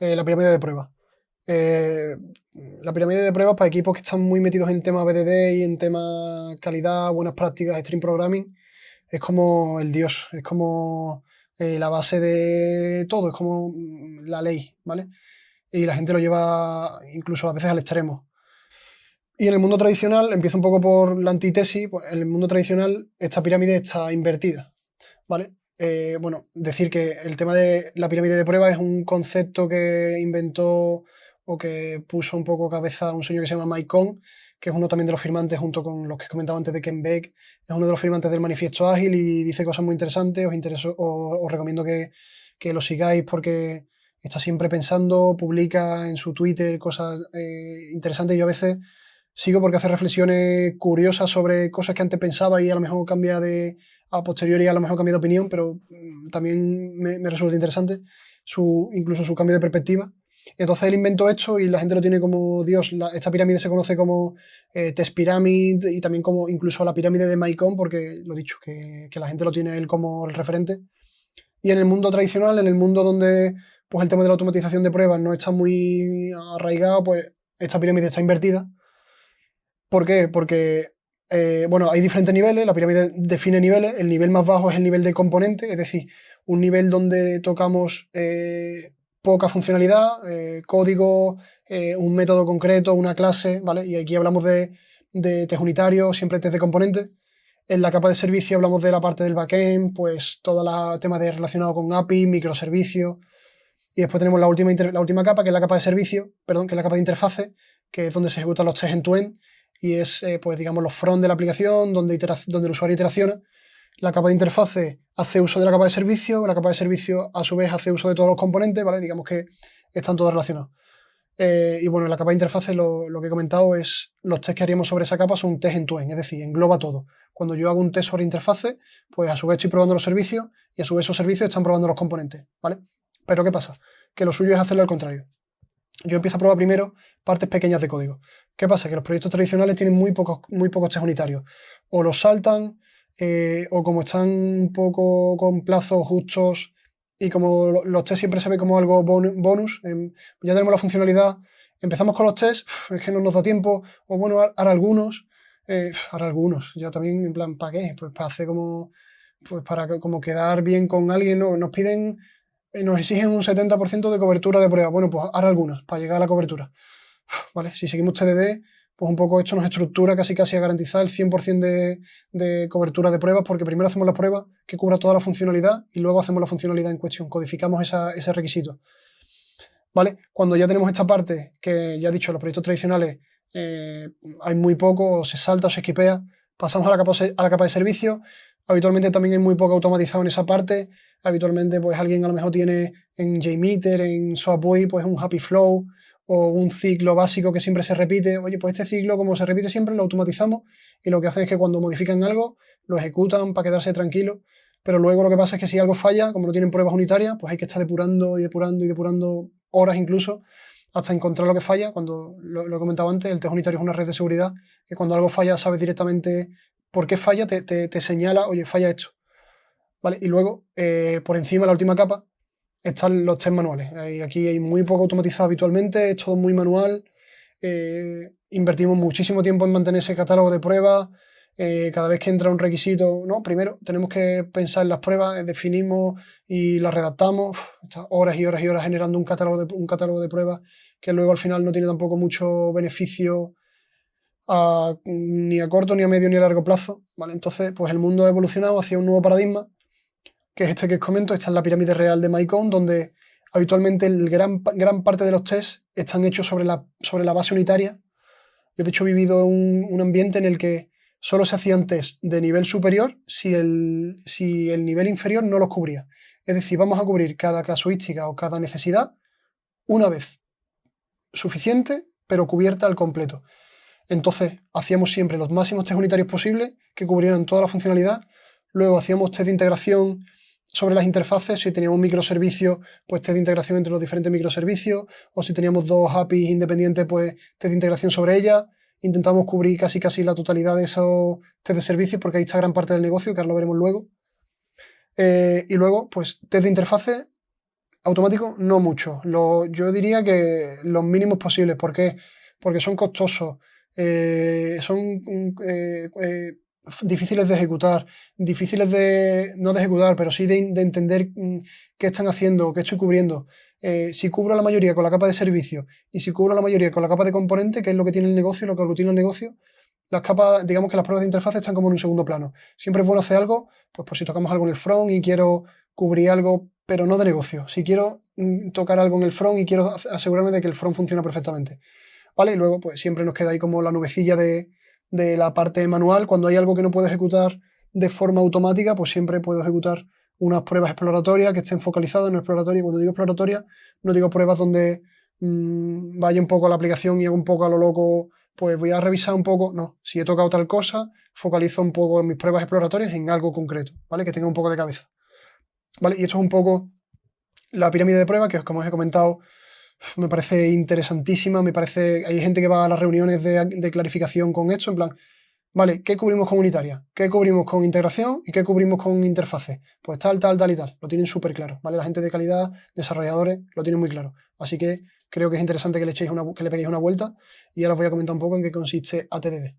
la pirámide de pruebas. Eh, la pirámide de pruebas para equipos que están muy metidos en tema BDD y en tema calidad, buenas prácticas, stream programming, es como el dios, es como la base de todo, es como la ley, ¿vale? Y la gente lo lleva incluso a veces al extremo. Y en el mundo tradicional, empiezo un poco por la antítesis, pues en el mundo tradicional esta pirámide está invertida, ¿vale? Bueno, decir que el tema de la pirámide de pruebas es un concepto que inventó o que puso un poco cabeza un señor que se llama Mike Cohn, que es uno también de los firmantes, junto con los que comentaba antes de Ken Beck, es uno de los firmantes del Manifiesto Ágil y dice cosas muy interesantes. Os recomiendo que lo sigáis porque está siempre pensando, publica en su Twitter cosas interesantes. Yo a veces sigo porque hace reflexiones curiosas sobre cosas que antes pensaba y a lo mejor cambia a posteriori a lo mejor cambia de opinión, pero también me resulta interesante incluso su cambio de perspectiva. Entonces él inventó esto y la gente lo tiene como Dios. Esta pirámide se conoce como Test Pyramid y también como incluso la pirámide de Maicon, porque lo he dicho, que la gente lo tiene él como el referente. Y en el mundo tradicional, en el mundo donde pues el tema de la automatización de pruebas no está muy arraigado, pues esta pirámide está invertida. ¿Por qué? Porque, bueno, hay diferentes niveles, la pirámide define niveles, el nivel más bajo es el nivel de componente, es decir, un nivel donde tocamos poca funcionalidad, código, un método concreto, una clase, ¿vale? Y aquí hablamos de test unitario, siempre test de componente. En la capa de servicio hablamos de la parte del backend, pues todo el tema relacionado con API, microservicios. Y después tenemos la última capa, que es la capa de servicio, perdón, que es la capa de interfase, que es donde se ejecutan los tests end-to-end y es, pues digamos, los front de la aplicación, donde el usuario interacciona. La capa de interfase hace uso de la capa de servicio, la capa de servicio a su vez hace uso de todos los componentes, ¿vale? Digamos que están todos relacionados. Y bueno, en la capa de interfase lo que he comentado es los tests que haríamos sobre esa capa son un test end-to-end, es decir, engloba todo. Cuando yo hago un test sobre interfase, pues a su vez estoy probando los servicios y a su vez esos servicios están probando los componentes, ¿vale? Pero ¿qué pasa? Que lo suyo es hacerlo al contrario. Yo empiezo a probar primero partes pequeñas de código. ¿Qué pasa? Que los proyectos tradicionales tienen muy pocos test unitarios. O los saltan, o como están un poco con plazos justos y como los tests siempre se ven como algo bonus, ya tenemos la funcionalidad, empezamos con los tests, es que no nos da tiempo, o bueno, hará algunos, ya también en plan, ¿para qué? Pues para hacer pues para como quedar bien con alguien, ¿no? Nos exigen un 70% de cobertura de prueba. Bueno, pues hará algunas para llegar a la cobertura. ¿Vale? Si seguimos TDD, pues un poco esto nos estructura casi a garantizar el 100% de cobertura de pruebas, porque primero hacemos la prueba que cubra toda la funcionalidad y luego hacemos la funcionalidad en cuestión, codificamos ese requisito. ¿Vale? Cuando ya tenemos esta parte, que ya he dicho, los proyectos tradicionales hay muy poco, o se salta o se esquipea, pasamos a la capa de servicio. Habitualmente también hay muy poco automatizado en esa parte. Habitualmente, pues alguien a lo mejor tiene en JMeter, en SwapUI, pues un Happy Flow o un ciclo básico que siempre se repite. Oye, pues este ciclo, como se repite siempre, lo automatizamos y lo que hacen es que cuando modifican algo, lo ejecutan para quedarse tranquilos. Pero luego lo que pasa es que si algo falla, como no tienen pruebas unitarias, pues hay que estar depurando y depurando y depurando horas incluso hasta encontrar lo que falla. Cuando lo he comentado antes, el test unitario es una red de seguridad que cuando algo falla sabes directamente por qué falla, te señala, oye, falla esto. ¿Vale? Y luego, por encima, la última capa, están los test manuales. Aquí hay muy poco automatizado habitualmente, es todo muy manual. Invertimos muchísimo tiempo en mantener ese catálogo de pruebas. Cada vez que entra un requisito, no, primero tenemos que pensar en las pruebas, definimos y las redactamos, horas y horas y horas generando un catálogo de pruebas que luego al final no tiene tampoco mucho beneficio ni a corto, ni a medio, ni a largo plazo, ¿vale? Entonces, pues el mundo ha evolucionado hacia un nuevo paradigma, que es este que os comento. Esta es la pirámide real de Maicon, donde habitualmente gran parte de los tests están hechos sobre la base unitaria. Yo, de hecho, he vivido un ambiente en el que solo se hacían test de nivel superior si el nivel inferior no los cubría. Es decir, vamos a cubrir cada casuística o cada necesidad una vez. Suficiente, pero cubierta al completo. Entonces, hacíamos siempre los máximos test unitarios posibles que cubrieran toda la funcionalidad. Luego hacíamos test de integración sobre las interfaces. Si teníamos un microservicio, pues test de integración entre los diferentes microservicios. O si teníamos dos APIs independientes, pues test de integración sobre ellas. Intentamos cubrir casi la totalidad de esos test de servicios, porque ahí está gran parte del negocio, que ahora lo veremos luego. Y luego, pues test de interfaces Automático, no mucho. Yo diría que los mínimos posibles. ¿Por qué? Porque son costosos, son difíciles de ejecutar, difíciles de, no de ejecutar, pero sí de entender qué están haciendo, qué estoy cubriendo. Si cubro la mayoría con la capa de servicio y si cubro la mayoría con la capa de componente, que es lo que tiene el negocio, lo que aglutina el negocio, las capas, digamos que las pruebas de interfaz están como en un segundo plano. Siempre es bueno hacer algo, pues por si tocamos algo en el front y quiero cubrir algo, pero no de negocio. Si quiero tocar algo en el front y quiero asegurarme de que el front funciona perfectamente. ¿Vale? Y luego, pues siempre nos queda ahí como la nubecilla de la parte manual. Cuando hay algo que no puedo ejecutar de forma automática, pues siempre puedo ejecutar unas pruebas exploratorias que estén focalizadas en exploratoria. Cuando digo exploratoria, no digo pruebas donde vaya un poco a la aplicación y hago un poco a lo loco, pues voy a revisar un poco. No, si he tocado tal cosa, focalizo un poco en mis pruebas exploratorias en algo concreto, ¿vale? Que tenga un poco de cabeza. ¿Vale? Y esto es un poco la pirámide de pruebas, que como os he comentado, me parece interesantísima, me parece, hay gente que va a las reuniones de clarificación con esto, en plan, vale, ¿qué cubrimos con unitaria? ¿Qué cubrimos con integración? ¿Y qué cubrimos con interfaces? Pues tal, tal, tal y tal, lo tienen súper claro, ¿vale? La gente de calidad, desarrolladores, lo tienen muy claro. Así que creo que es interesante que le peguéis una vuelta y ahora os voy a comentar un poco en qué consiste ATDD.